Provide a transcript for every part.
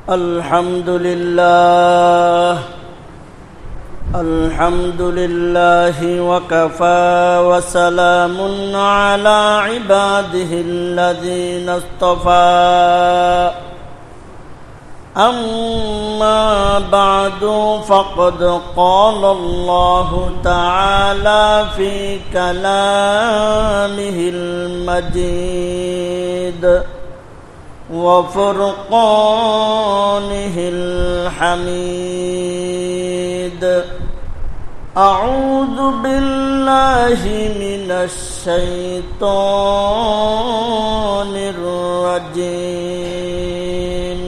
الحمد لله وكفى وسلام على عباده الذين اصطفى أما بعد فقد قال الله تعالى في كلامه المجيد وفرقانه الحميد. أعوذ بالله من الشيطان الرجيم.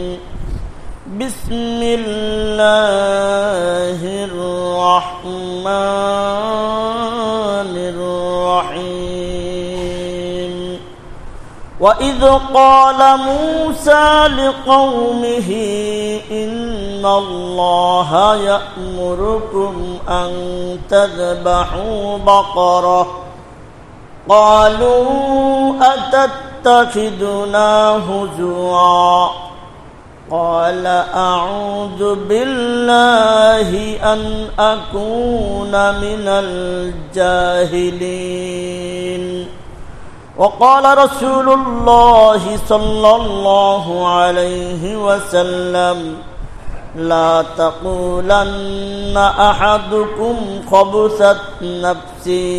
بسم الله الرحمن الرحيم. وإذ قال موسى لقومه إن الله يأمركم أن تذبحوا بقرة قالوا أتتخذنا هزوا قال أعوذ بالله أن أكون من الجاهلين. وقال رسول الله صلى الله عليه وسلم لا تقولن أحدكم خبثت نفسي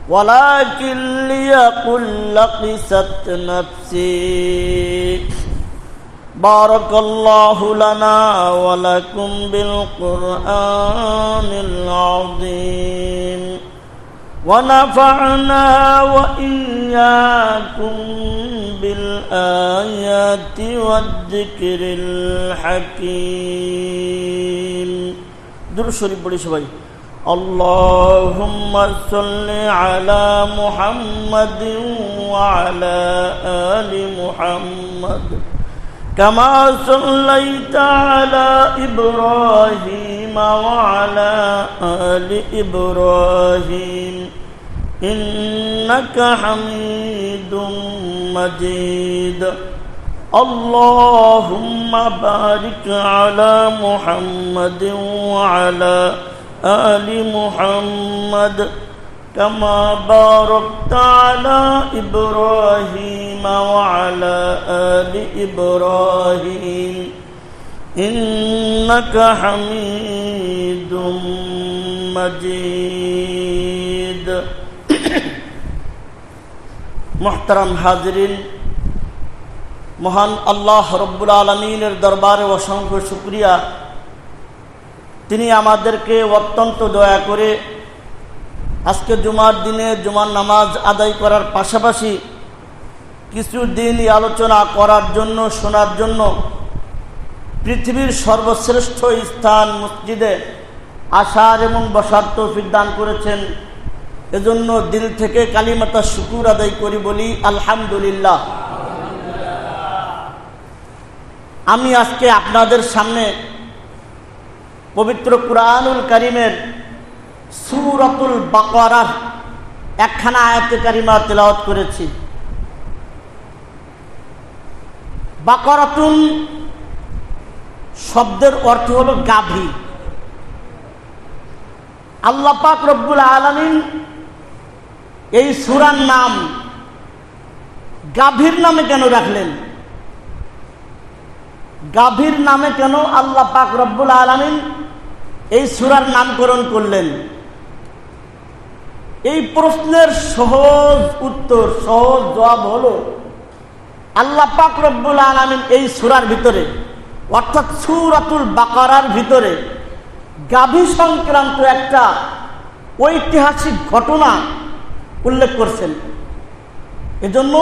ولكن ليقل لقست نفسي. بارك الله لنا ولكم بالقرآن العظيم ونفعنا وإياكم بالآيات والذكر الحكيم. درود شريف পড়ি সবাই। اللهم صل على محمد وعلى آل محمد كما صليت على إبراهيم وعلى آل إبراهيم إنك حميد مجيد. اللهم بارك على محمد وعلى آل محمد كما باركت على إبراهيم وعلى آل إبراهيم إنك حميد مجيد. محترم হাজিরিন, মহান আল্লাহ রব্বুল আলামিনের দরবারে অসংখ্য শুকরিয়া। তিনি আমাদেরকে অত্যন্ত দয়া করে আজকে জুমার দিনে জুমার নামাজ আদায় করার পাশাপাশি কিছু দিনই আলোচনা করার জন্য, শোনার জন্য পৃথিবীর সর্বশ্রেষ্ঠ স্থান মসজিদে আসার এবং বসার তৌফিক দান করেছেন। এজন্য দিল থেকে কালিমাতা শুকুর আদায় করি, বলি আলহামদুলিল্লাহ। আমি আজকে আপনাদের সামনে পবিত্র কুরআনুল কারীমের সূরাতুল বাকারার একখানা আয়াতে কারিমা তেলাওয়াত করেছি। বাকারাতুন শব্দের অর্থ হলো গাভী। আল্লাহ পাক রব্বুল আলামিন এই সূরার নাম গাভীর নামে কেন রাখলেন? গাভীর নামে কেন আল্লাহ পাক রব্বুল আলামিন এই সূরার নামকরণ করলেন? এই প্রশ্নের সহজ উত্তর, সহজ জবাব হলো আল্লাহ পাক রব্বুল আলামিন এই সূরার ভিতরে, অর্থাৎ সূরাতুল বাকারার ভিতরে গাভী সংক্রান্ত একটা ঐতিহাসিক ঘটনা উল্লেখ করছেন। এজন্য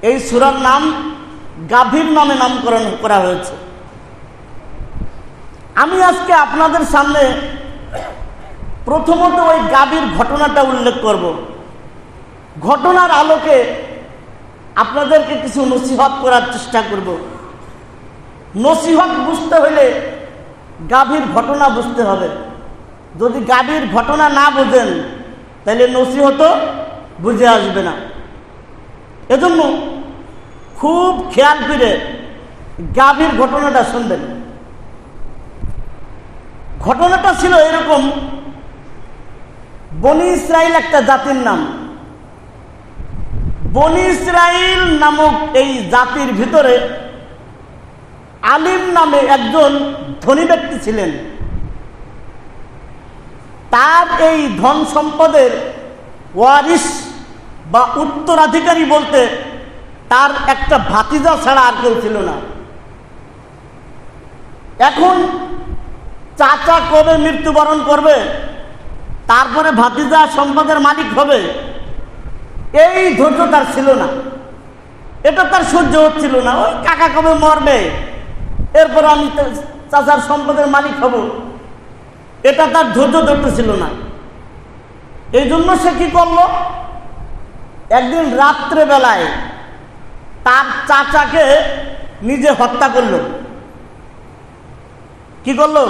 এই সূরার নাম গাভীর নামে নামকরণ করা হয়েছে। আমি আজকে আপনাদের সামনে প্রথমত ওই গাভীর ঘটনাটা উল্লেখ করব। ঘটনার আলোকে আপনাদেরকে কিছু নসিহত করার চেষ্টা করব। নসিহত বুঝতে হলে গাভীর ঘটনা বুঝতে হবে। যদি গাভীর ঘটনা না বোঝেন তাহলে নসিহত বুঝে আসবে না। এজন্য খুব খেয়াল করে গাভীর ঘটনাটা শুনবেন। ঘটনাটা ছিল এরকম, বনি ইসরাইল একটা জাতির নাম। বনি ইসরাইল নামক এই জাতির ভিতরে আলিম নামে একজন ধনী ব্যক্তি ছিলেন। তার এই ধন সম্পদের ওয়ারিস বা উত্তরাধিকারী বলতে তার একটা ভাতিজা ছাড়া আর কেউ ছিল না। এখন চাচা কবে মৃত্যুবরণ করবে, তারপরে ভাতিজা সম্পদের মালিক হবে, এই ধৈর্য তার ছিল না। এটা তার সহ্য হচ্ছিল না। ওই কাকা কবে মরবে, এরপর আমি চাচার সম্পদের মালিক হব, এটা তার ধৈর্য ধরতে ছিল না। এই জন্য সে কি করলো, একদিন রাত্রে বেলায় তার চাচাকে নিজে হত্যা করলো। কি করলো?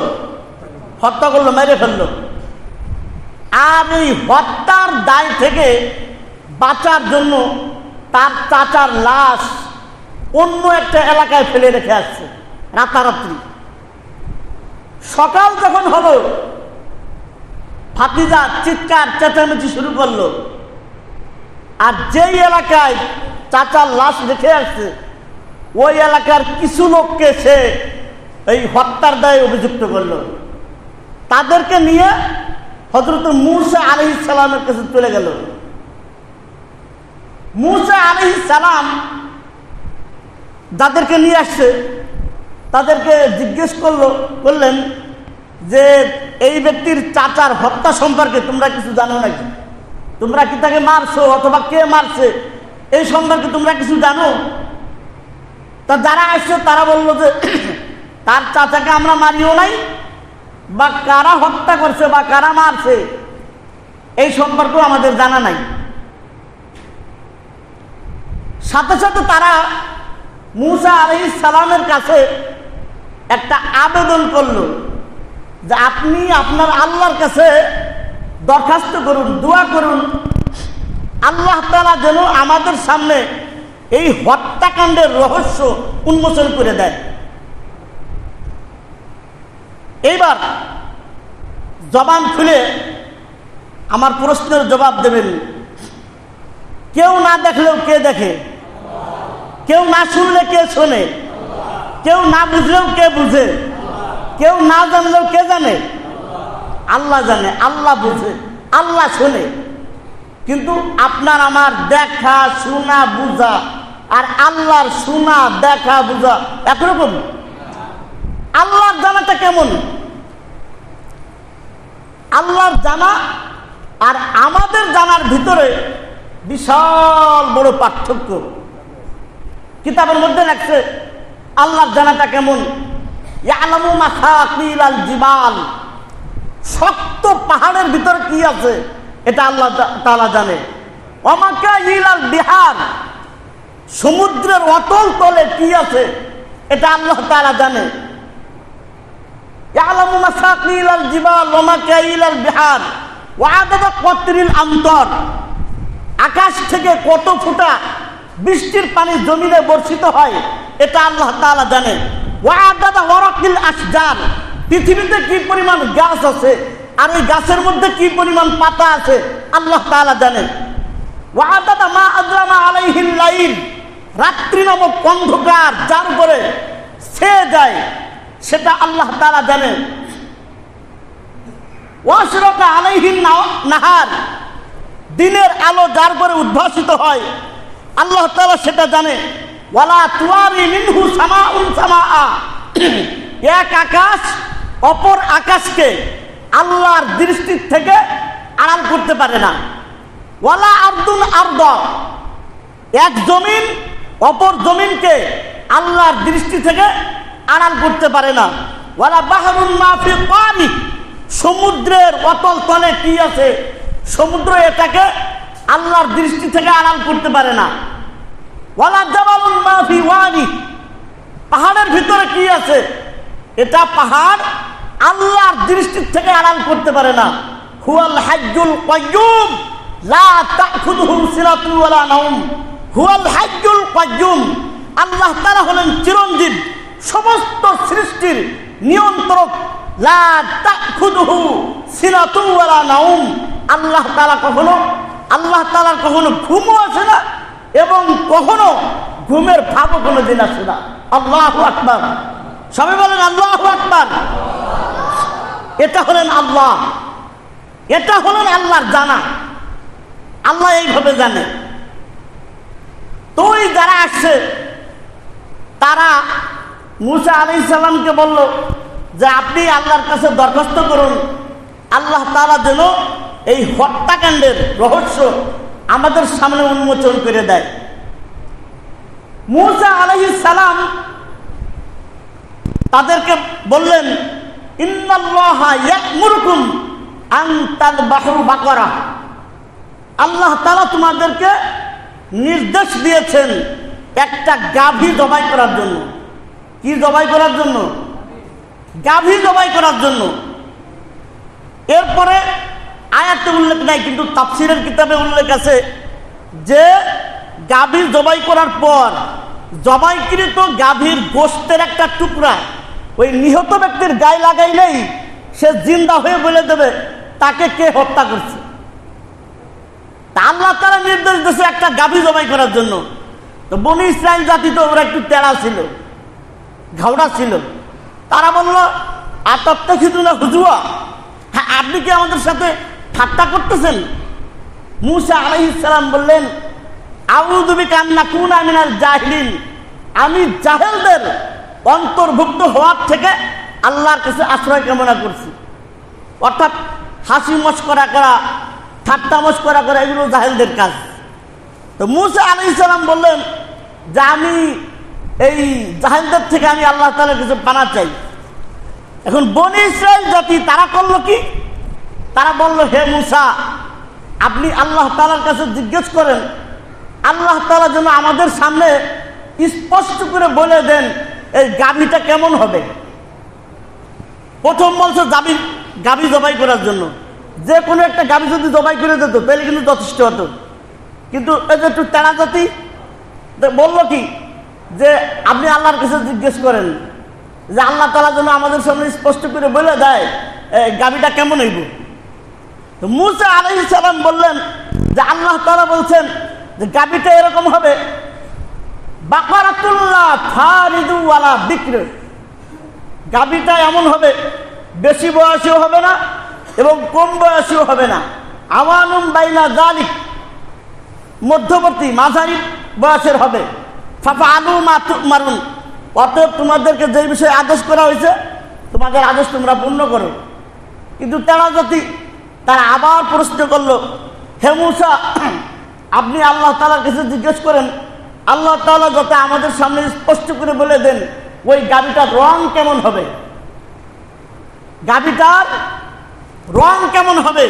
হত্যা করলো, মেরে ফেললো। আর এই হত্যার দায় থেকে বাঁচার জন্য তার চাচার লাশ অন্য একটা এলাকায় ফেলে রেখে আসছে রাতারাত্রি। সকাল যখন হলো, ভাতিজা চিৎকার চেঁচামেচি শুরু করলো। আর যেই এলাকায় চাচার লাশ রেখে আসছে ওই এলাকার কিছু লোককে সে এই হত্যার দায়ে অভিযুক্ত করলো। তাদেরকে নিয়ে হযরত মূসা আলাইহিস সালামের কাছে চলে গেল। মূসা আলাইহিস সালাম যাদেরকে নিয়ে আসছে তাদেরকে জিজ্ঞেস করলেন যে এই ব্যক্তির চাচার হত্যা সম্পর্কে তোমরা কিছু জানো নাকি? তোমরা কি তাকে মারছো অথবা কে মারছে এই সম্পর্কে তোমরা কিছু জানো? তা যারা আসছে তারা বললো যে তার চাচাকে আমরা মারিও নাই, বা কারা হত্যা করছে বা কারা মারছে এই সম্পর্কেও আমাদের জানা নাই। সাথে সাথে তারা মূসা আলাইহিস সালামের কাছে একটা আবেদন করলো যে আপনি আপনার আল্লাহর কাছে দরখাস্ত করুন, দোয়া করুন, আল্লাহ তাআলা যেন আমাদের সামনে এই হত্যাকাণ্ডের রহস্য উন্মোচন করে দেয়। এইবার জবান খুলে আমার প্রশ্নের জবাব দেবেন। কেউ না দেখলেও কে দেখে, কেউ না শুনলে কে শোনে, কেউ না বুঝলেও কে বুঝে, কেউ না জানলেও কে জানে? আল্লাহ জানে, আল্লাহ বুঝে, আল্লাহ শোনে। কিন্তু আপনার আমার দেখা শোনা বুঝা আর আল্লাহর শোনা দেখা বুঝা একরকম। আল্লাহর জানাটা কেমন? আল্লাহর জানা আর আমাদের জানার ভিতরে বিশাল বড় পার্থক্য। কিতাবের মধ্যে লেখছে আল্লাহর জানাটা কেমন। ইয়ালামু মাসাকিলাল জিবাল, শক্ত পাহাড়ের ভিতরে কি আছে এটা আল্লাহ তাআলা জানে। ওয়ামাকাইলাল বিহার, সমুদ্রের অতল তলে কি আছে এটা আল্লাহ তাআলা জানে। ইয়ালামু মাসাকিলাল জিবাল ওয়ামাকাইলাল বিহার ওয়া আদাদা কতরিল আমতর, আকাশ থেকে কত ফুটা বৃষ্টির পানি জমিনে বর্ষিত হয় এটা আল্লাহ তাআলা জানে। ওয়া আদাদা ওয়ারাকিল আশজার, পৃথিবীতে কি পরিমাণ গাছ আছে আর ওই গাছের মধ্যে কি পরিমাণ পাতা আছে আল্লাহ তাআলা জানেন। ওয়া আদাদা মা আযরামা আলাইহিল লাইল, রাত্রি নামক অন্ধকার যার উপরে ছেয়ে যায় সেটা আল্লাহ তাআলা জানেন। ওয়াশরাকা আলাইহিন নাহার, দিনের আলো যার উপরে উদ্ভাসিত হয় আল্লাহ তাআলা সেটা জানে। ওয়ালা তুয়ারি মিনহু সামাউন সামাআ, এক আকাশ অপর আকাশকে আল্লাহর দৃষ্টির থেকে আড়াল করতে পারে না। ওয়ালা আরদুন আরদ, এক জমিন অপর জমিনকে আল্লাহর দৃষ্টি থেকে আড়াল করতে পারে না। ওয়ালা বাহরুন মা ফি কারি, সমুদ্রের অতল তলে কি আছে সমুদ্র এটাকে আল্লাহর দৃষ্টি থেকে আড়াল করতে পারে না। ওয়ালা জাবালুন মা ফি ওয়াদি, পাহাড়ের ভিতরে কি আছে এটা পাহাড় আল্লাহর দৃষ্টি থেকে আড়াল করতে পারে না। হুয়াল হাজ্জুল কাইয়্যুম লা তাখুযুহু সিনাতুন ওয়ালা নাওম, হুয়াল হাজ্জুল কাইয়্যুম, আল্লাহ তাআলা হলেন চিরঞ্জীব, সমস্ত সৃষ্টির নিয়ন্ত্রক, লা তাখুযুহু সিনাতুন ওয়ালা নাওম। আল্লাহ তাআলার কখনো ঘুমও আসে না এবং কখনো ঘুমের ভাবও কোনোদিন আসে না। আল্লাহু আকবার, সবাই বলেন আল্লাহু আকবার। এটা হলেন আল্লাহ, এটা হলেন আল্লাহর জানা। আল্লাহ এইভাবে জানে। তো ওই যারা আসছে তারা মুসা আলাইহিস সালামকে বলল যে আপনি আল্লাহর কাছে দরখাস্ত করুন, আল্লাহ তাআলা যেন এই হত্যাকাণ্ডের রহস্য আমাদের সামনে উন্মোচন করে দেয়। মুসা আলাইহিস সালাম তাদেরকে বললেন, ইন্নাল্লাহা ইয়া'মুরুকুম আন তাযবাহু বাকারা। আল্লাহ তাআলা তোমাদেরকে নির্দেশ দিয়েছেন একটা গাভী জবাই করার জন্য। কি জবাই করার জন্য? গাভী জবাই করার জন্য। এরপরে আয়াতে উল্লেখ নাই, কিন্তু তাফসীরের কিতাবে উল্লেখ আছে যে গাভী জবাই করার পর জবাইকৃত গাভীর গোশতের একটা টুকরা ওই নিহত ব্যক্তির গায়ে লাগাইলেই সে জিন্দা হয়ে বলে দেবে তাকে কে হত্যা করছে। আল্লাহ তাআলা নির্দেশ দিয়েছে একটা গাভী জবাই করার জন্য। তো বনি ইসরাইল জাতি তো ওরা একটু তেড়া ছিল, ঘাওড়া ছিল। তারা বলল, আতাত্তাখিযুনা হুজুয়া, হ্যাঁ আপনি কি আমাদের সাথে ঠাট্টা করতেছেন? মুসা আলাইহিস সালাম বললেন, আউযু বিকা আন নাকুনা মিনাল জাহিলিন, আমি জাহেলদের অন্তর্ভুক্ত হওয়ার থেকে আল্লাহর কাছে আশ্রয় কামনা করছি। অর্থাৎ হাসি মশকরা করা, ঠাট্টা মশকরা করা এগুলো জাহেলদের কাজ। তো মুসা আলাইহিস সালাম বললেন যে আমি এই জাহেলদের থেকে আমি আল্লাহ তাআলার কাছে পানা চাই। এখন বনি ইসরাইল জাতি তারা করলো কি? তারা বলল, হে মুসা, আপনি আল্লাহ তাআলার কাছে জিজ্ঞেস করেন, আল্লাহ তাআলা যেন আমাদের সামনে স্পষ্ট করে বলে দেন এই গাভীটা কেমন হবে। প্রথম বলছে গাভী জবাই করার জন্য। যে কোনো একটা গাভী যদি জবাই করে দিত তাহলে কিন্তু যথেষ্ট হতো। কিন্তু এই যে একটু তেড়া জাতি বললো কি যে আপনি আল্লাহর কাছে জিজ্ঞেস করেন যে আল্লাহ তাআলা যেন আমাদের সামনে স্পষ্ট করে বলে দেয় গাভীটা কেমন হইব। তো মুসা আলাইহিস সালাম বললেন যে আল্লাহ তাআলা বলছেন যে গাভীটা এরকম হবে, বাকারাতুল্লাহ ফারিদু ওয়ালা বিক্র। গাভীটা এমন হবে, বেশি বয়সীও হবে না এবং কম বয়সীও হবে না, আওয়ানুম বাইনা যালিক, মধ্যবর্তী মাঝারি বয়সের হবে। ফাফআলু মা তুমারুন, অতএব তোমাদেরকে যে বিষয়ে আদেশ করা হয়েছে তোমাদের আদেশ তোমরা পূর্ণ করো। কিন্তু তেরা জাতি তারা আবার প্রশ্ন করলো, হে মুসা, আপনি আল্লাহ তাআলার কাছে জিজ্ঞেস করেন, আল্লাহ তাআলা যাতে আমাদের সামনে স্পষ্ট করে বলে দেন ওই গাভীটার রং কেমন হবে। গাভীটার রং কেমন হবে?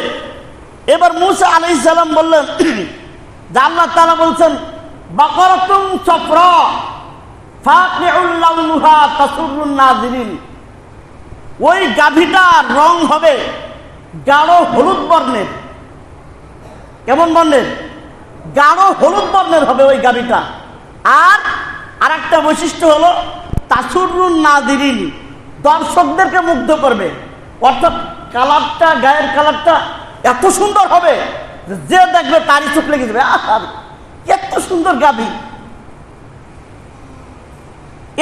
এবার মুসা আলাইহিস সালাম বললেন যে আল্লাহ তাআলা বলছেন, বাকারাতুন সাফরা ফাকিউল লাউনুহা তাসুরুন নাযিরিন। ওই গাভীটার রং হবে গাঢ় হলুদ বর্ণের। কেমন বর্ণের? গাঢ় হলুদ বর্ণের হবে ওই গাভীটা। আর আরেকটা বৈশিষ্ট্য হলো তাসুরুন নাযিরিন, দর্শকদেরকে মুগ্ধ করবে। অর্থাৎ কালারটা, গায়ের কালারটা এত সুন্দর হবে যে দেখবে তারই চোখ লেগে যাবে, এত সুন্দর গাভী।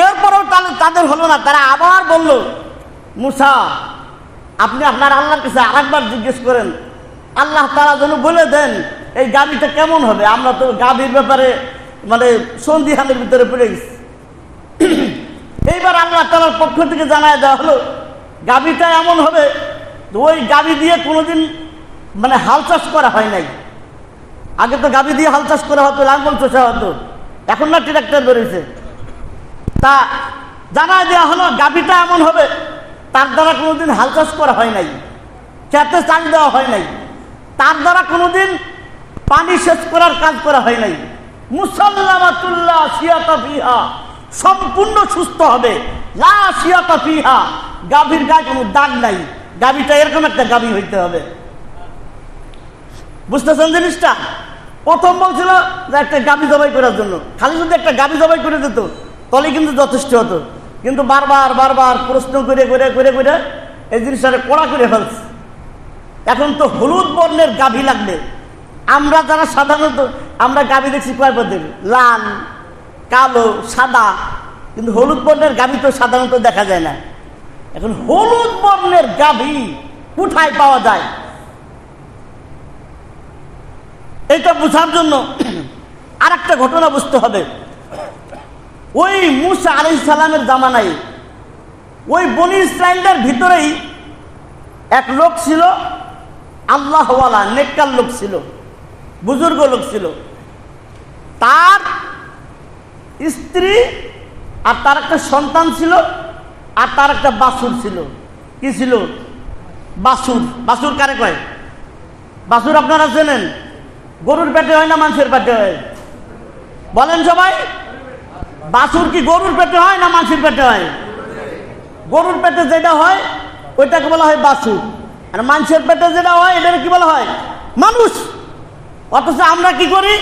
এরপরেও তাদের হলো না, তারা আবার বলল, মুসা, আপনি আপনার আল্লাহর কাছে আরেকবার জিজ্ঞেস করেন, আল্লাহ তাআলা যেন বলে দেন এই গাভীটা কেমন হবে। আমরা তো গাভীর ব্যাপারে মানে সন্দিহানের ভিতরে পড়ে গেছি। এইবার আল্লাহ তাআলার পক্ষ থেকে জানায় দেওয়া হলো গাভীটা এমন হবে, ওই গাভী দিয়ে কোনোদিন মানে হাল চাষ করা হয় নাই। আগে তো গাভী দিয়ে হাল চাষ করা হতো, লাঙ্গল চষা হতো, এখন না ট্রাক্টর বেরিয়েছে। তা জানায় দেওয়া হলো গাভীটা এমন হবে তার দ্বারা কোনোদিন হাল চাষ করা হয় নাই, খেতে চাষ দেওয়া হয় নাই, তার দ্বারা কোনোদিন পানি সেচ করার কাজ করা হয় নাই। মুসাল্লামাতুল্লাহ শিয়াতা ফিহা, সম্পূর্ণ সুস্থ হবে। লা শিয়াতা ফিহা, গাভীর গায়ে কোনো দাগ নাই। গাভীটা এরকম একটা গাভী হইতে হবে। বুঝতেছেন জিনিসটা? প্রথম বলছিল যে একটা গাভী জবাই করার জন্য, খালি যদি একটা গাভী জবাই করে দিত তাহলে কিন্তু যথেষ্ট হতো। কিন্তু বারবার বারবার প্রশ্ন করে করে করে করে এই জিনিসটা কড়া করে ফেলছে। এখন তো হলুদ বর্ণের গাভী লাগবে। আমরা যারা সাধারণত আমরা গাভী দেখছি কয় পদ্ধতি, লাল, কালো, সাদা, কিন্তু হলুদ বর্ণের গাভী তো সাধারণত দেখা যায় না। এখন হলুদ বর্ণের গাভী কোথায় পাওয়া যায়, এটা বোঝার জন্য আর একটা ঘটনা বুঝতে হবে। ওই মূসা আলাইহিস সালামের জামানায় ওই বনি ইসরাইলদের ভিতরেই এক লোক ছিল, আল্লাহওয়ালা নেককার লোক ছিল, বুজুর্গ লোক ছিল। তার স্ত্রী আর তার একটা সন্তান ছিল, আর তার একটা বাছুর ছিল। কি ছিল? বাছুর। বাছুর কারে কয়? বাছুর আপনারা চেনেন? গরুর পেটে হয় না মানুষের পেটে হয়? বলেন সবাই। বাছুর কি গরুর পেটে হয় না মানুষের পেটে হয়? গরুর পেটে যেটা হয় ওইটাকে বলা হয় বাছুর, আর মানুষের পেটে যেটা হয় এটাকে কি বলা হয়? মানুষ। অথচ আমরা কি করি,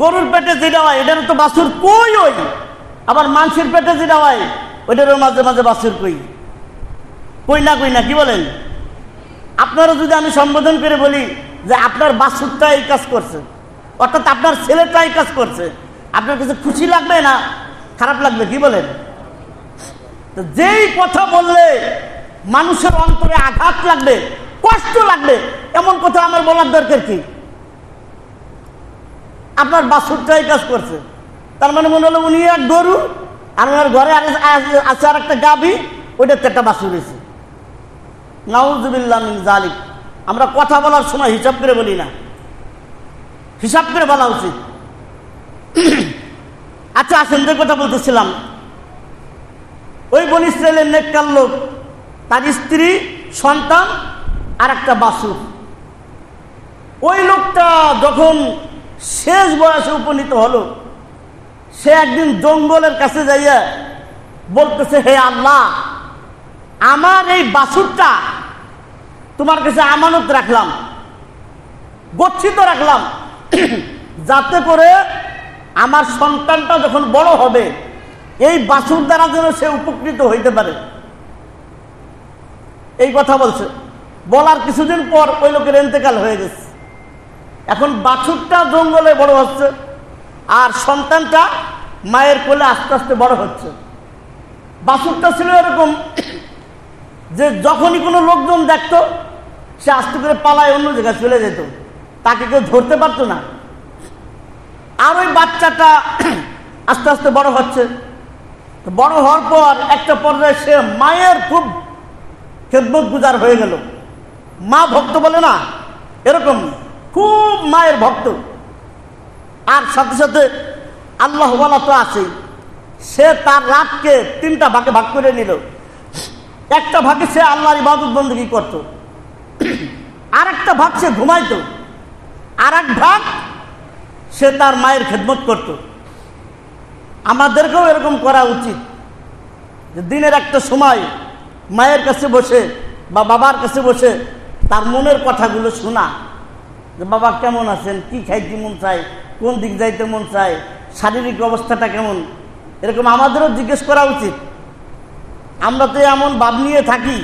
গরুর পেটে যেটা হয় এটার তো বাছুর কই ওই, আবার মানুষের পেটে যেটা হয় ওইটারও মাঝে মাঝে বাছুর কই কই না। কি বলেন? আপনারা যদি আমি সম্বোধন করে বলি যে আপনার বাছুরটা এই কাজ করছে, অর্থাৎ আপনার ছেলেটা এই কাজ করছে, আপনার কাছে খুশি লাগবে না খারাপ লাগবে? কি বলেন? তো যেই কথা বললে মানুষের অন্তরে আঘাত লাগবে, কষ্ট লাগবে, এমন কথা আমার বলার দরকার কি? আপনার বাছুরটা এই কাজ করছে, তার মানে মনে হলো উনি এক গরু, আর ওনার ঘরে আছে আর একটা গাভী, ওইটাতে একটা বাছুর হয়েছে। নাউযুবিল্লাহ মিন যালিক। আমরা কথা বলার সময় হিসাব করে বলি না, হিসাব করে বলা উচিত। আচ্ছা আসেন, যে কথা বলতেছিলাম, ওই বনি ইসরাইলের নেককার লোক, তার স্ত্রী, সন্তান আর একটা বাছুর। ওই লোকটা যখন শেষ বয়সে উপনীত হলো, সে একদিন জঙ্গলের কাছে যাইয়া বলতেছে, হে আল্লাহ, আমার এই বাছুরটা তোমার কাছে আমানত রাখলাম, গচ্ছিত রাখলাম, যাতে করে আমার সন্তানটা যখন বড় হবে এই বাছুর দ্বারা যেন সে উপকৃত হইতে পারে। এই কথা বলছে। বলার কিছুদিন পর ওই লোকের ইন্তেকাল হয়ে গেছে। এখন বাছুরটা জঙ্গলে বড় হচ্ছে, আর সন্তানটা মায়ের কোলে আস্তে আস্তে বড় হচ্ছে। বাছুরটা ছিল এরকম যে যখনই কোনো লোকজন দেখতো সে আস্তে করে পালায় অন্য জায়গায় চলে যেত, তাকে কেউ ধরতে পারতো না। আর ওই বাচ্চাটা আস্তে আস্তে বড় হচ্ছে। বড় হওয়ার পর একটা পর্যায়ে সে মায়ের খুব খেদমত গুজার হয়ে গেল। মা ভক্ত বলে না, এরকম খুব মায়ের ভক্ত। আর সাথে সাথে আল্লাহ ওয়ালা তো আছে, সে তার রাতকে 3টা ভাগে ভাগ করে নিল। একটা ভাগে সে আল্লাহর ইবাদত বন্দেগী করত, আর একটা ভাগ সে ঘুমাইতো, আর এক ভাগ সে তার মায়ের খেদমত করত। আমাদেরকেও এরকম করা উচিত যে দিনের একটা সময় মায়ের কাছে বসে বা বাবার কাছে বসে তার মনের কথাগুলো শোনা, যে বাবা কেমন আছেন, কি খাইতে মন চায়, কোন দিক যাইতে মন চায়, শারীরিক অবস্থাটা কেমন, এরকম আমাদেরও জিজ্ঞেস করা উচিত। আমরা তো এমন ভাব নিয়ে থাকি,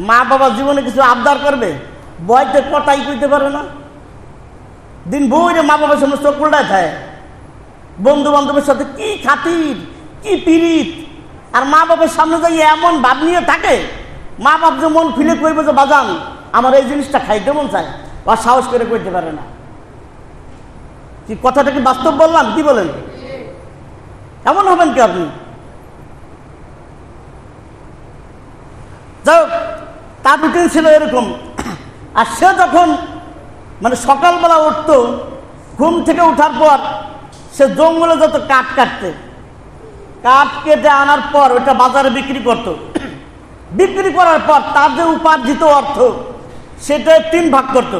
মা বাবা জীবনে কিছু আবদার করবে, বয়তে কথাই কইতে পারে না, দিন বইরে মা বাবার সামনে চোখ উল্টায় থাকে, বন্ধু বান্ধবের সাথে কি খাতির, কি পিরিত, আর মা বাবার সামনে যাই এমন ভাব নিয়ে থাকে, মা বাপ যে মন খুলে কইবে যে বাজান আমার এই জিনিসটা খাইতে মন চায়, আর সাহস করে কইতে পারে না। কি কথাটা কি বাস্তব বললাম? কি বলেন? এমন হবেন কি আপনি? যাই হোক, তার রুটিন ছিল এরকম। আর সে যখন মানে সকালবেলা উঠত, ঘুম থেকে উঠার পর সে জঙ্গলে যত কাঠ কাটতে, কাঠ কেটে আনার পর ওটা বাজারে বিক্রি করত। বিক্রি করার পর তার যে উপার্জিত অর্থ সেটা 3 ভাগ করত।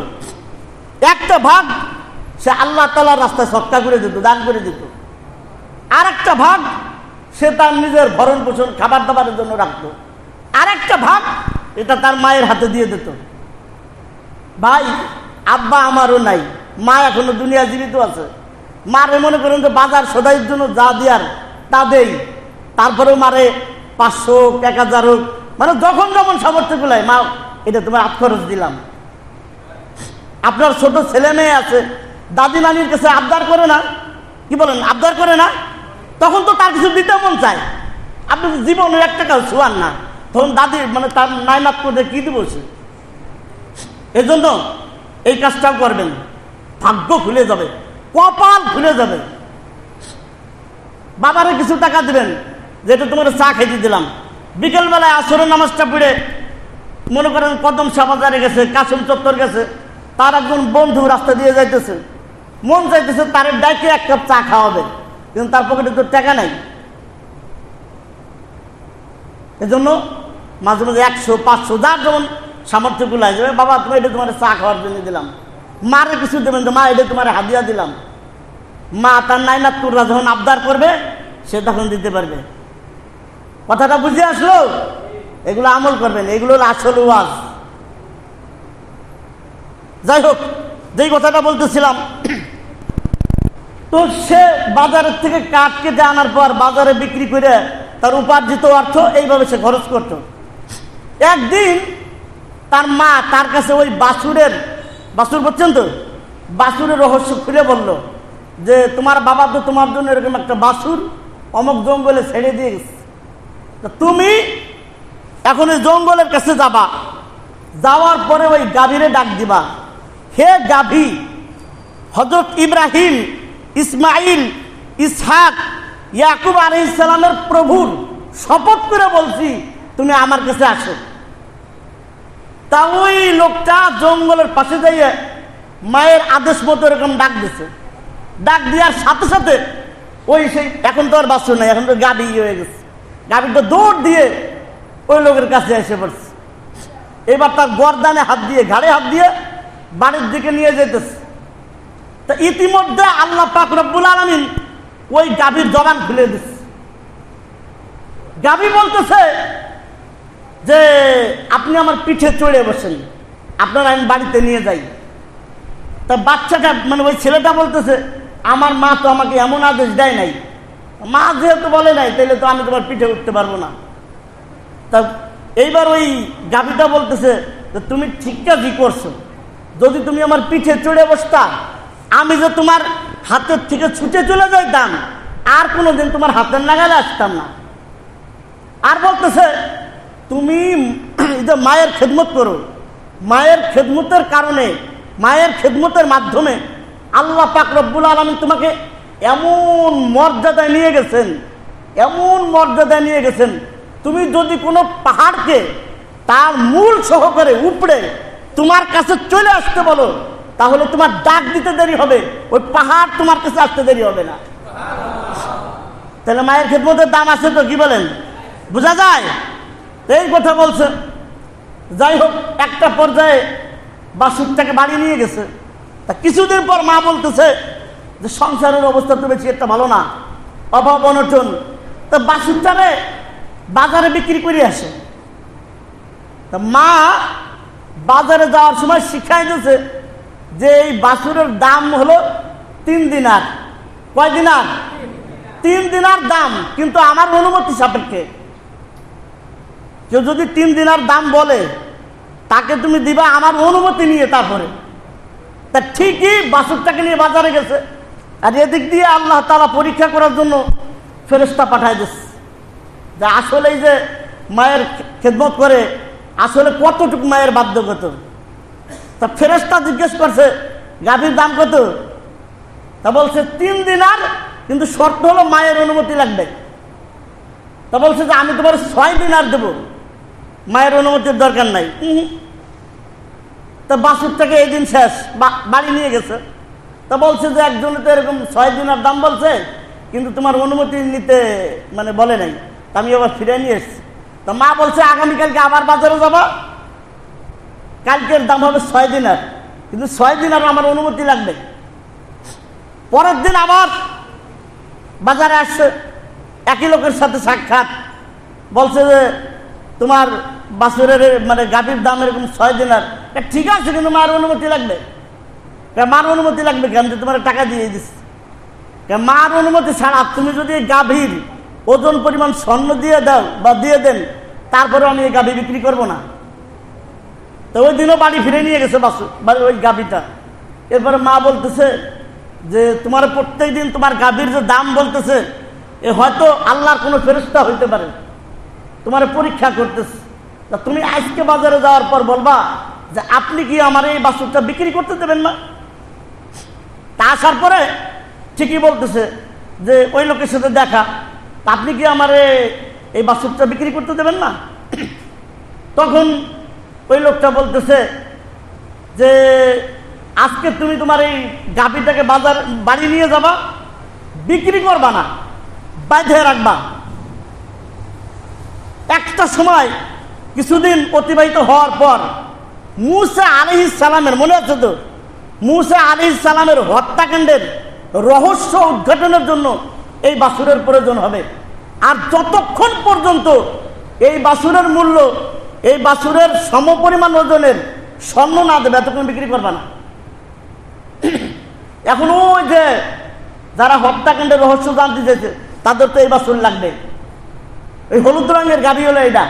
একটা ভাগ সে আল্লাহ তাআলার রাস্তায় সদকা করে দিত, দান করে দিত। আর একটা ভাগ সে তার নিজের ভরণ পোষণ খাবার দাবারের জন্য রাখতো। আর একটা ভাগ এটা তার মায়ের হাতে দিয়ে দিত। ভাই, আব্বা আমারও নাই, মা এখনো দুনিয়া জীবিত আছে। মারে মনে করেন যে বাজার সদাইয়ের জন্য যা দেয়ার তা দেই, তারপরেও মারে 500 হোক 1000 হোক, মানে যখন যখন সামর্থ্য গুলাই, মা এটা তোমার হাত খরচ দিলাম। আপনার ছোট ছেলে মেয়ে আছে, দাদি নানির কাছে আবদার করে না, কি বলেন, আবদার করে না, তখন তো তার কিছু দিতে মন চায়। আপনি জীবনে 1 টাকাও ছুয়ান না, তখন দাদি মানে তার নাইনাত করে কি দিব সে। এই জন্য এই কাজটাও করবেন, ভাগ্য খুলে যাবে, কপাল খুলে যাবে। বাবারে কিছু টাকা দিবেন, যেটা তোমার চা খাইতে দিলাম, বিকেলবেলায় আসরের নামাজটা পড়ে মনে করেন কদম শাহ বাজারে গেছে, কাশিম চত্বর গেছে, তার একজন বন্ধু রাস্তা দিয়ে যাইতেছে, মন চাইতেছে তার ডাইকে 1 কাপ চা খাওয়াবে, কিন্তু তার পকেটে তো টাকা নাই। এজন্য মাঝে মাঝে 100 500 যার যেমন সামর্থ্য গুলাই যাবে, বাবা তুমি এটা তোমার চা খাওয়ার জন্য দিলাম। মারে কিছু দেবেন, মা এটা তোমার হাদিয়া দিলাম। মা তার নাইনাতুররা যখন আবদার করবে সে তখন দিতে পারবে। কথাটা বুঝে আসলো? এগুলো আমল করবেন, এগুলো হলো আসল ওয়াজ। যাই হোক, যেই কথাটা বলতেছিলাম, তো সে বাজারের থেকে কাঠ কেটে আনার পর বাজারে বিক্রি করে তার উপার্জিত অর্থ এইভাবে সে খরচ করত। একদিন তার মা তার কাছে ওই বাছুর বলছেন তো, বাছুরের রহস্য খুলে বলল যে তোমার বাবা তো তোমার জন্য এরকম একটা বাছুর অমুক জঙ্গলে ছেড়ে দিয়ে গেছে, তুমি এখন ওই জঙ্গলের কাছে যাবা, যাওয়ার পরে ওই গাভীরে ডাক দিবা, হে গাভী, হযরত ইব্রাহিম, ইসমাইল, ইসহাক, ইয়াকুব আলাইহিস সালামের প্রভুর শপথ করে বলছি তুমি আমার কাছে আসো। তা ওই লোকটা জঙ্গলের পাশে যাইয়ে মায়ের আদেশ মতো এরকম ডাক দিছে। ডাক দেওয়ার সাথে সাথে ওই সেই, এখন তো আর বাছুর নাই, এখন তো গাভী হয়ে গেছে, গাভীটা দৌড় দিয়ে ওই লোকের কাছে এসে পড়ছে। এবার তার গর্দানে হাত দিয়ে, ঘাড়ে হাত দিয়ে বাড়ির দিকে নিয়ে যেতেছে। তা ইতিমধ্যে আল্লাহ পাক রব্বুল আলামিন ওই গাভীর জবান খুলে দিচ্ছে। গাভী বলতেছে যে আপনি আমার পিঠে চড়ে বসেন, আপনার আমি বাড়িতে নিয়ে যাই। তা বাচ্চাটা মানে ওই ছেলেটা বলতেছে আমার মা তো আমাকে এমন আদেশ দেয় নাই, মা যেহেতু বলে নাই তাহলে তো আমি তোমার পিঠে উঠতে পারবো না। তা এইবার ওই গাভীটা বলতেছে যে তুমি ঠিক কাজই করছো, যদি তুমি আমার পিঠে চড়ে বসতা আমি যে তোমার হাতের থেকে ছুটে চলে যাইতাম, আর কোনোদিন তোমার হাতের নাগালে আসতাম না। আর বলতেছে তুমি যে মায়ের খেদমত করো, মায়ের খেদমতের কারণে, মায়ের খেদমতের মাধ্যমে আল্লাহ পাক রব্বুল আলামিন তোমাকে এমন মর্যাদায় নিয়ে গেছেন, এমন মর্যাদায় নিয়ে গেছেন, তুমি যদি কোনো পাহাড়কে তার মূল সহকারে উপড়ে তোমার কাছে চলে আসতে বলো, তাহলে তোমার ডাক দিতে দেরি হবে, ওই পাহাড় তোমার কাছে আসতে দেরি হবে না। তাহলে মায়ের খেদমতের দাম আছে তো, কি বলেন, বোঝা যায়? এই কথা বলছে। যাই হোক, একটা পর্যায়ে বাছুরটাকে বাড়ি নিয়ে গেছে। তা কিছুদিন পর মা বলতেছে যে সংসারের অবস্থা তো বেশি একটা ভালো না, অভাব অনটন। তা বাছুরটারে বাজারে বিক্রি করে আসে। তা মা বাজারে যাওয়ার সময় শিখাই দিয়েছে যে এই বাছুরের দাম হলো 3 দিনার। কয় দিনার? 3 দিনার দাম, কিন্তু আমার অনুমতি সাপেক্ষে। কেউ যদি 3 দিনার দাম বলে তাকে তুমি দিবা আমার অনুমতি নিয়ে। তারপরে তা ঠিকই বাছুরটাকে নিয়ে বাজারে গেছে, আর এদিক দিয়ে আল্লাহ তাআলা পরীক্ষা করার জন্য ফেরেশতা পাঠায় দিচ্ছে যে আসলে এই যে মায়ের খেদমত করে আসলে কতটুকু মায়ের বাধ্যগত। তা ফেরেশতা জিজ্ঞেস করছে গাভীর দাম কত? তা বলছে 3 দিনার, কিন্তু শর্ত হলো মায়ের অনুমতি লাগবে। তা বলছে যে আমি তোমার 6 দিনার দেবো, মায়ের অনুমতির দরকার নাই। তা বাছুরটাকে এই দিন শেষ, বাড়ি নিয়ে গেছে। তা বলছে যে একজনে তো এরকম 6 দিনার দাম বলছে, কিন্তু তোমার অনুমতি নিতে মানে বলে নাই, তা আমি আবার ফিরে নিয়ে এসছি। তা মা বলছে আগামীকালকে আবার বাজারে যাবা, কালকের দাম হবে 6 দিনার, কিন্তু 6 দিনার আমার অনুমতি লাগবে। পরের দিন আবার বাজারে আসছে, একই লোকের সাথে সাক্ষাৎ। বলছে যে তোমার বাছুরের মানে গাভীর দাম এরকম 6 দিনার। ঠিক আছে, কিন্তু মার অনুমতি লাগবে। মার অনুমতি লাগবে কেন? তোমার টাকা দিয়ে দিচ্ছে। মার অনুমতি ছাড়া তুমি যদি গাভীর ওজন পরিমাণ স্বর্ণ দিয়ে দাও বা দিয়ে দেন, তারপরে আমি এই গাভী বিক্রি করব না। তো ওই দিনও বাড়ি ফিরে নিয়ে গেছে ওই গাভীটা। এরপরে মা বলতেছে যে তোমার প্রত্যেক দিন তোমার গাভীর যে দাম বলতেছে, এ হয়তো আল্লাহর কোনো ফেরেশতা হইতে পারে, তোমার পরীক্ষা করতেছে। তা তুমি আজকে বাজারে যাওয়ার পর বলবা যে আপনি কি আমার এই বাছুরটা বিক্রি করতে দেবেন না? তা আসার পরে ঠিকই বলতেছে যে ওই লোকের সাথে দেখা, আপনি কি আমার এই বাছুরটা বিক্রি করতে দেবেন না? তখন ওই লোকটা বলতেছে যে আজকে তুমি তোমার এই গাভীটাকে বাড়ি নিয়ে যাবা, বিক্রি করবা না, বাঁধে রাখবা। একটা সময় কিছুদিন অতিবাহিত হওয়ার পর মূসা আলাইহিস সালামের, মনে আছে তো, মূসা আলাইহিস সালামের হত্যাকাণ্ডের রহস্য উদ্ঘাটনের জন্য এই বাছুরের প্রয়োজন হবে। আর যতক্ষণ পর্যন্ত এই বাছুরের মূল্য, এই বাছুরের সমপরিমাণ ওজনের স্বর্ণ না দেবে, এতক্ষণ বিক্রি করবে না। এখন ওই যে যারা হত্যাকাণ্ডের রহস্য জানতে চেয়েছে তাদের তো এই বাছুর লাগবে। এই হলুদ রঙের গাভী হলো এটা।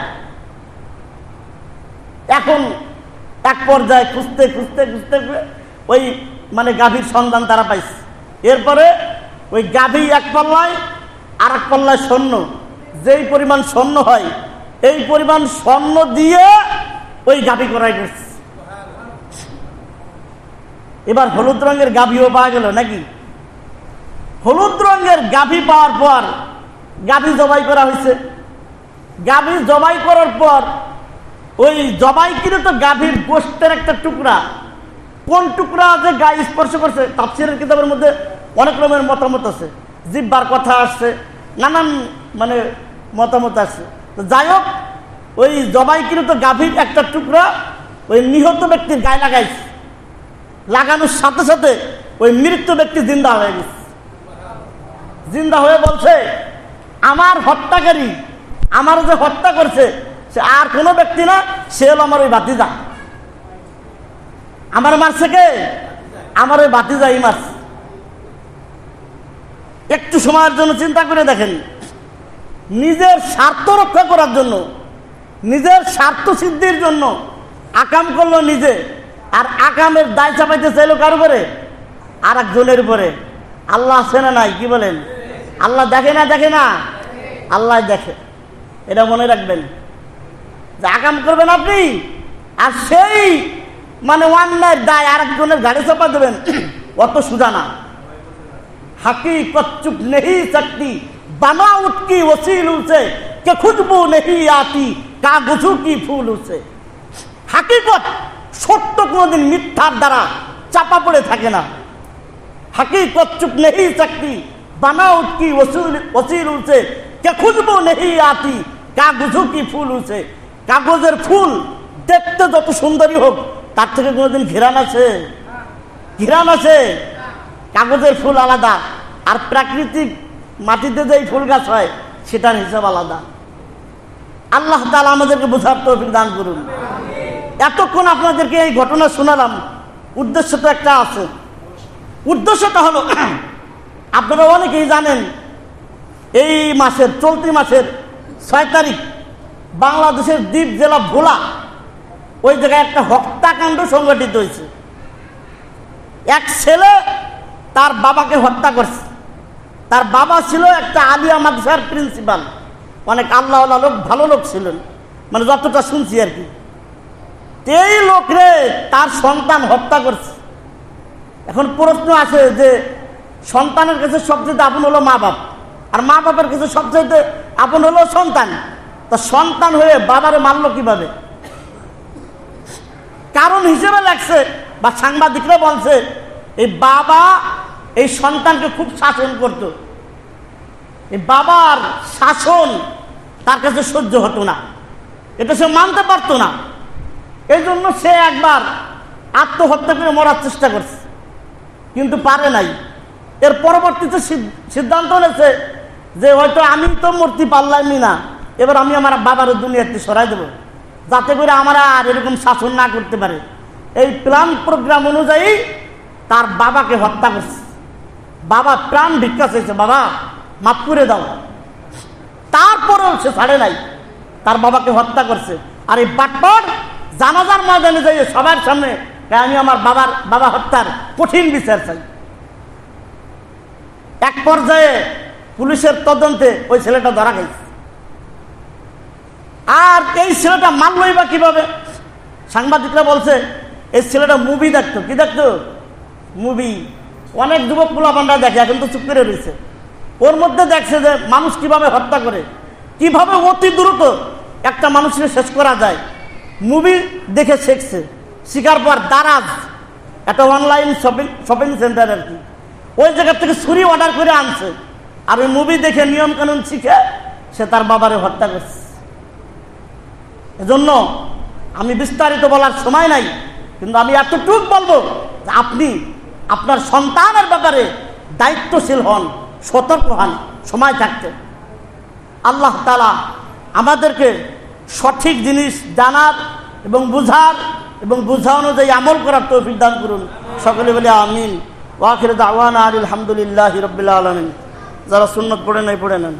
এখন এক পর্যায়ে খুঁজতে খুঁজতে খুঁজতে ওই মানে গাভীর সন্ধান তারা পাইছে। এরপরে ওই গাভী এক পাল্লায় আর এক পাল্লায় স্বর্ণ, যেই পরিমাণ স্বর্ণ হয় এই পরিমাণ স্বর্ণ দিয়ে ওই গাভী করাই গেছে। এবার হলুদ রঙের গাভীও পাওয়া গেল নাকি? হলুদ রঙের গাভী পাওয়ার পর গাভী জবাই করা হয়েছে। গাভী জবাই করার পর ওই জবাইকৃত গাভীর গোশতের একটা টুকরা, কোন টুকরা যে গায়ে স্পর্শ করছে, তাফসীরের কিতাবের মধ্যে অনেক রকমের মতামত আছে, জিহ্বার কথা আসছে, নানান মানে মতামত আসছে। তো যাই হোক, ওই জবাইকৃত গাভীর একটা টুকরা ওই নিহত ব্যক্তির গায়ে লাগাইছে। লাগানোর সাথে সাথে ওই মৃত ব্যক্তি জিন্দা হয়ে গেছে। জিন্দা হয়ে বলছে, আমার হত্যাকারী, আমার যে হত্যা করছে সে আর কোনো ব্যক্তি না, সে হলো আমার ওই ভাতিজা। আমার মারছে কে? আমার ওই ভাতিজাই মারছে। একটু সময়ের জন্য চিন্তা করে দেখেন, নিজের স্বার্থ রক্ষা করার জন্য, নিজের স্বার্থ সিদ্ধির জন্য আকাম করলো নিজে, আর আকামের দায় চাপাইতে চাইলো কার উপরে? আর একজনের উপরে। আল্লাহ আছে না নাই? কি বলেন? আল্লাহ দেখে না? দেখে না? আল্লাহ দেখে। এটা মনে রাখবেন যে আকাম করবেন আপনি, আর সেই মানে অন্যায়ের দায় আর একজনের ঘাড়ে চাপা দেবেন, অত সোজা না। हकीकत चुप नहीं सकती, बनावट की वसील उसे कि खुशबू नहीं आती, कागजों की फूल उसे। হাকিকত সত্য কোনদিন মিথ্যার দ্বারা চাপা পড়ে থাকে না। हकीकत चुप नहीं सकती, बनावट की वसील उसे कि खुशबू नहीं आती, कागजों की फूल उसे। কাগজের ফুল দেখতে যত সুন্দরী হোক, তার থেকে কোনোদিন ঘিরান আছে? ঘিরান আছে? কাগজের ফুল আলাদা, আর প্রাকৃতিক মাটিতে যে ফুল গাছ হয় সেটার হিসাব আলাদা। আল্লাহ তাআলা আমাদেরকে বোঝার তৌফিক দান করুন। এতক্ষণ আপনাদেরকে এই ঘটনা শোনালাম, উদ্দেশ্য তো একটা আছে। উদ্দেশ্যটা হলো, আপনারা অনেকেই জানেন এই মাসের, চলতি মাসের 6 তারিখ বাংলাদেশের দ্বীপ জেলা ভোলা, ওই জায়গায় একটা হত্যাকাণ্ড সংঘটিত হয়েছে। এক ছেলে তার বাবাকে হত্যা করছে। তার বাবা ছিল একটা আলিয়া মাদ্রাসার প্রিন্সিপাল, অনেক আল্লাহওয়ালা লোক, ভালো লোক ছিলেন, মানে যতটা শুনছি আর কি। এই লোকরে তার সন্তান হত্যা করছে। এখন প্রশ্ন আছে যে সন্তানের কাছে সবচেয়ে আপন হলো মা বাপ, আর মা বাপের কাছে সবচেয়ে আপন হলো সন্তান। তা সন্তান হয়ে বাবারে মারলো কিভাবে? কারণ হিসেবে লাগছে বা সাংবাদিকরা বলছে, এই বাবা এই সন্তানকে খুব শাসন করত। এই বাবার শাসন তার কাছে সহ্য হতো না, এটা সে মানতে পারতো না। এই জন্য সে একবার আত্মহত্যা করে মরার চেষ্টা করছে, কিন্তু পারে নাই। এর পরবর্তীতে সিদ্ধান্ত নিয়েছে যে হয়তো আমি তো মূর্তি পারলামই না, এবার আমি আমার বাবার দুনিয়াতে সরাই দেবো, যাতে করে আমরা আর এরকম শাসন না করতে পারে। এই প্ল্যান প্রোগ্রাম অনুযায়ী তার বাবাকে হত্যা করছে। বাবা প্রাণ ভিক্ষা চাইছে, বাবা মাফ করে দাও। তারপরেও সে ছাড়ে নাই, তার বাবাকে হত্যা করছে। আর এই বাটপার জানাজার ময়দানে যাই সবার সামনে আমি আমার বাবা হত্যার কঠিন বিচার চাই। এক পর্যায়ে পুলিশের তদন্তে ওই ছেলেটা ধরা গেছে। আর এই ছেলেটা মানলই বা কিভাবে? সাংবাদিকরা বলছে এই ছেলেটা মুভি দেখতো। কি দেখতো? মুভি। অনেক যুবক পোলাপানরা দেখে, এখন তো চুপ করে রয়েছে। ওর মধ্যে দেখছে যে মানুষ কিভাবে হত্যা করে, কিভাবে অতি দ্রুত একটা মানুষকে শেষ করা যায়। মুভি দেখে শিখছে। শিখার পর দারাজ, একটা অনলাইন শপিং সেন্টার আর কি, ওই জায়গা থেকে ছুরি অর্ডার করে আনছে। আর ওই মুভি দেখে নিয়ম কানুন শিখে সে তার বাবারে হত্যা করছে। এজন্য আমি বিস্তারিত বলার সময় নাই, কিন্তু আমি এতটুক বলবো যে আপনি আপনার সন্তানের ব্যাপারে দায়িত্বশীল হন, সতর্ক হন সময় থাকতে। আল্লাহ তাআলা আমাদেরকে সঠিক জিনিস জানার এবং বুঝার এবং বুঝা অনুযায়ী আমল করার তৌফিক দান করুন। সকলে বলে আমিন। ওয়া আখিরু দাওয়ানা আলহামদুলিল্লাহি রাব্বিল আলামিন। যারা সুন্নাত পড়ে নাই পড়ে নেন।